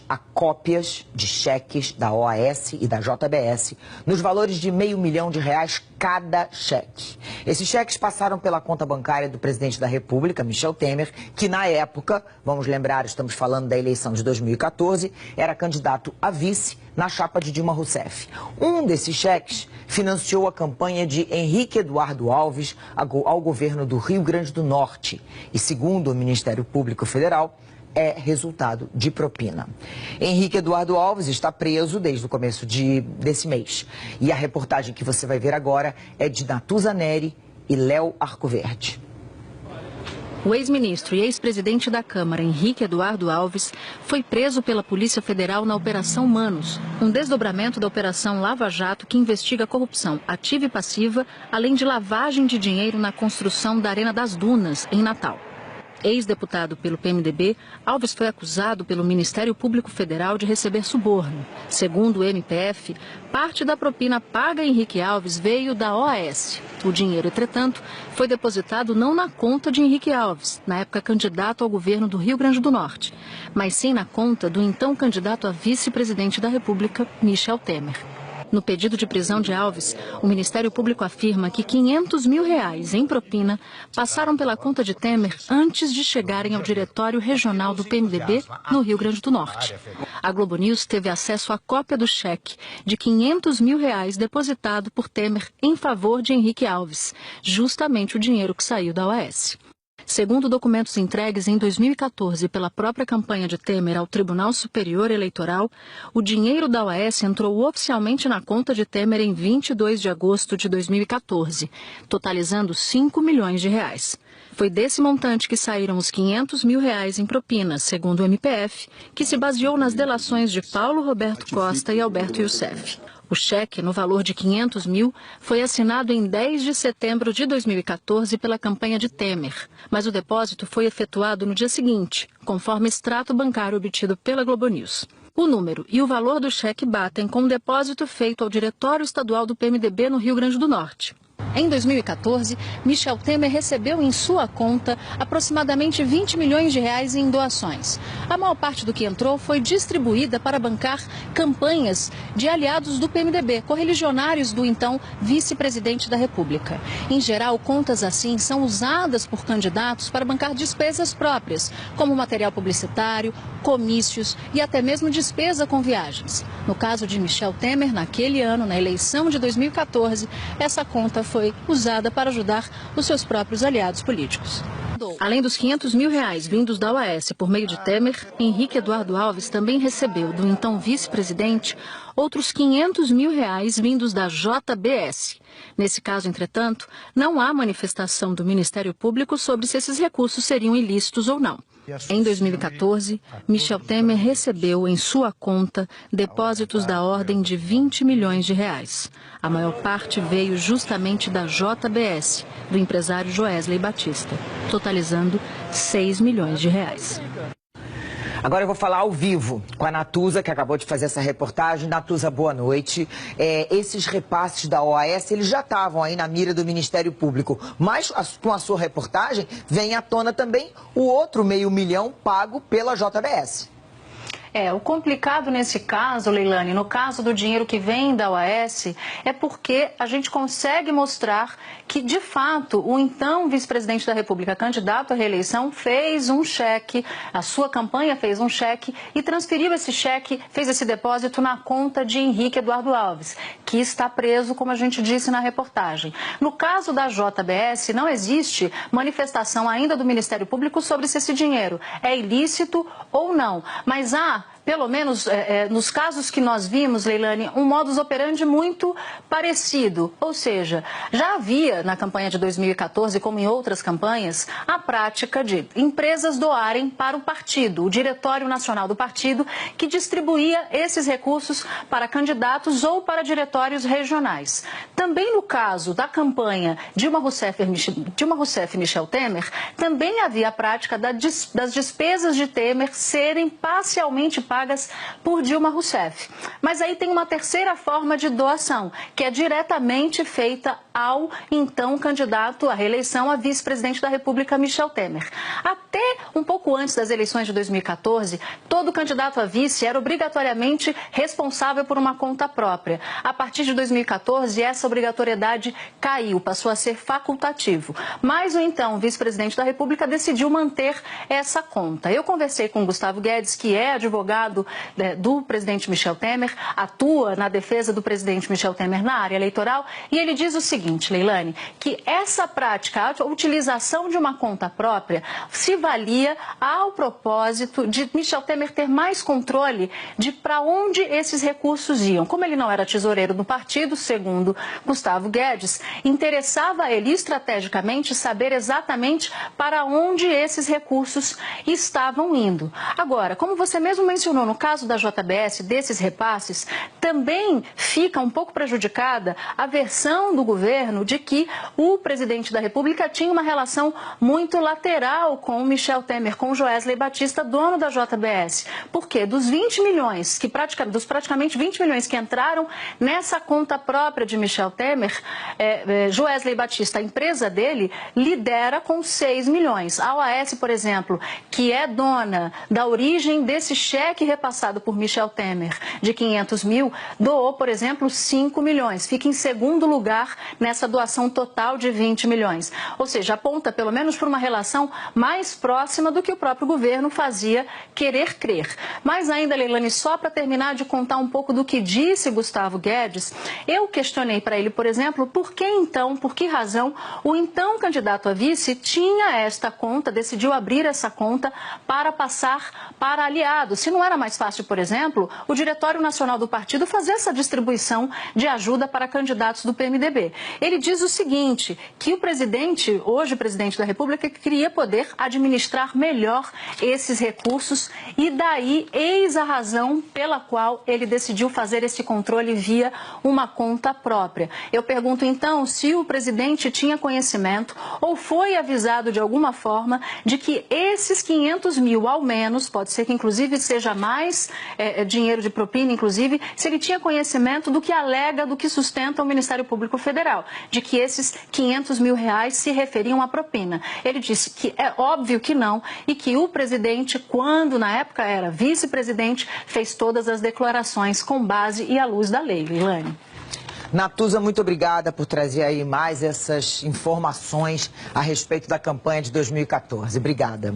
a cópias de cheques da OAS e da JBS nos valores de R$500 mil cada cheque. Esses cheques passaram pela conta bancária do presidente da República, Michel Temer, que na época, vamos lembrar, estamos falando da eleição de 2014, era candidato a vice na chapa de Dilma Rousseff. Um desses cheques financiou a campanha de Henrique Eduardo Alves ao governo do Rio Grande do Norte e, segundo o Ministério Público Federal, é resultado de propina. Henrique Eduardo Alves está preso desde o começo desse mês. E a reportagem que você vai ver agora é de Natuza Neri e Léo Arcoverde. O ex-ministro e ex-presidente da Câmara, Henrique Eduardo Alves, foi preso pela Polícia Federal na Operação Manos, um desdobramento da Operação Lava Jato que investiga corrupção ativa e passiva, além de lavagem de dinheiro na construção da Arena das Dunas, em Natal. Ex-deputado pelo PMDB, Alves foi acusado pelo Ministério Público Federal de receber suborno. Segundo o MPF, parte da propina paga a Henrique Alves veio da OAS. O dinheiro, entretanto, foi depositado não na conta de Henrique Alves, na época candidato ao governo do Rio Grande do Norte, mas sim na conta do então candidato a vice-presidente da República, Michel Temer. No pedido de prisão de Alves, o Ministério Público afirma que R$500 mil em propina passaram pela conta de Temer antes de chegarem ao Diretório Regional do PMDB no Rio Grande do Norte. A Globo News teve acesso à cópia do cheque de R$500 mil depositado por Temer em favor de Henrique Alves, justamente o dinheiro que saiu da OAS. Segundo documentos entregues em 2014 pela própria campanha de Temer ao Tribunal Superior Eleitoral, o dinheiro da OAS entrou oficialmente na conta de Temer em 22 de agosto de 2014, totalizando R$5 milhões. Foi desse montante que saíram os R$500 mil em propinas, segundo o MPF, que se baseou nas delações de Paulo Roberto Costa e Alberto Youssef. O cheque, no valor de R$500 mil, foi assinado em 10 de setembro de 2014 pela campanha de Temer, mas o depósito foi efetuado no dia seguinte, conforme extrato bancário obtido pela Globo News. O número e o valor do cheque batem com o depósito feito ao Diretório Estadual do PMDB no Rio Grande do Norte. Em 2014, Michel Temer recebeu em sua conta aproximadamente R$20 milhões em doações. A maior parte do que entrou foi distribuída para bancar campanhas de aliados do PMDB, correligionários do então vice-presidente da República. Em geral, contas assim são usadas por candidatos para bancar despesas próprias, como material publicitário, comícios e até mesmo despesa com viagens. No caso de Michel Temer, naquele ano, na eleição de 2014, essa conta foi usada para ajudar os seus próprios aliados políticos. Além dos R$500 mil vindos da OAS por meio de Temer, Henrique Eduardo Alves também recebeu do então vice-presidente outros R$500 mil vindos da JBS. Nesse caso, entretanto, não há manifestação do Ministério Público sobre se esses recursos seriam ilícitos ou não. Em 2014, Michel Temer recebeu em sua conta depósitos da ordem de R$20 milhões. A maior parte veio justamente da JBS, do empresário Joesley Batista, totalizando R$6 milhões. Agora eu vou falar ao vivo com a Natuza, que acabou de fazer essa reportagem. Natuza, boa noite. Esses repasses da OAS, eles já estavam aí na mira do Ministério Público, mas com a sua reportagem vem à tona também o outro R$500 mil pago pela JBS. O complicado nesse caso, Leilane, no caso do dinheiro que vem da OAS, é porque a gente consegue mostrar que, de fato, o então vice-presidente da República, candidato à reeleição, fez um cheque, a sua campanha fez um cheque e transferiu esse cheque, fez esse depósito na conta de Henrique Eduardo Alves, que está preso, como a gente disse na reportagem. No caso da JBS, não existe manifestação ainda do Ministério Público sobre se esse dinheiro é ilícito ou não, mas há, pelo menos nos casos que nós vimos, Leilane, um modus operandi muito parecido. Ou seja, já havia na campanha de 2014, como em outras campanhas, a prática de empresas doarem para o partido, o Diretório Nacional do Partido, que distribuía esses recursos para candidatos ou para diretórios regionais. Também no caso da campanha Dilma Rousseff e Michel Temer, também havia a prática das despesas de Temer serem parcialmente pagas pagas por Dilma Rousseff. Mas aí tem uma terceira forma de doação, que é diretamente feita ao então candidato à reeleição a vice-presidente da República, Michel Temer. Até um pouco antes das eleições de 2014, todo candidato a vice era obrigatoriamente responsável por uma conta própria. A partir de 2014, essa obrigatoriedade caiu, passou a ser facultativo. Mas o então vice-presidente da República decidiu manter essa conta. Eu conversei com o Gustavo Guedes, que é advogado do presidente Michel Temer, atua na defesa do presidente Michel Temer na área eleitoral, e ele diz o seguinte, Leilane, que essa prática, a utilização de uma conta própria, se valia ao propósito de Michel Temer ter mais controle de para onde esses recursos iam. Como ele não era tesoureiro do partido, segundo Gustavo Guedes, interessava a ele estrategicamente saber exatamente para onde esses recursos estavam indo. Agora, como você mesmo mencionou, no caso da JBS, desses repasses, também fica um pouco prejudicada a versão do governo de que o presidente da República tinha uma relação muito lateral com o Michel Temer, com o Joesley Batista, dono da JBS. Por quê? Dos 20 milhões, dos praticamente 20 milhões que entraram nessa conta própria de Michel Temer, Joesley Batista, a empresa dele, lidera com 6 milhões. A OAS, por exemplo, que é dona da origem desse cheque repassado por Michel Temer de 500 mil, doou, por exemplo, 5 milhões. Fica em segundo lugar nessa doação total de 20 milhões. Ou seja, aponta pelo menos por uma relação mais próxima do que o próprio governo fazia querer crer. Mas ainda, Leilane, só para terminar de contar um pouco do que disse Gustavo Guedes, eu questionei para ele, por exemplo, por que razão o então candidato a vice tinha esta conta, decidiu abrir essa conta para passar para aliados. Se não era mais fácil, por exemplo, o Diretório Nacional do Partido fazer essa distribuição de ajuda para candidatos do PMDB. Ele diz o seguinte, que o presidente, hoje o presidente da República, queria poder administrar melhor esses recursos e daí eis a razão pela qual ele decidiu fazer esse controle via uma conta própria. Eu pergunto então se o presidente tinha conhecimento ou foi avisado de alguma forma de que esses 500 mil ao menos, pode ser que inclusive seja mais dinheiro de propina, inclusive, se ele tinha conhecimento do que alega, do que sustenta o Ministério Público Federal, de que esses 500 mil reais se referiam à propina. Ele disse que é óbvio que não e que o presidente, quando na época era vice-presidente, fez todas as declarações com base e à luz da lei. Leilane. Natuza, muito obrigada por trazer aí mais essas informações a respeito da campanha de 2014. Obrigada.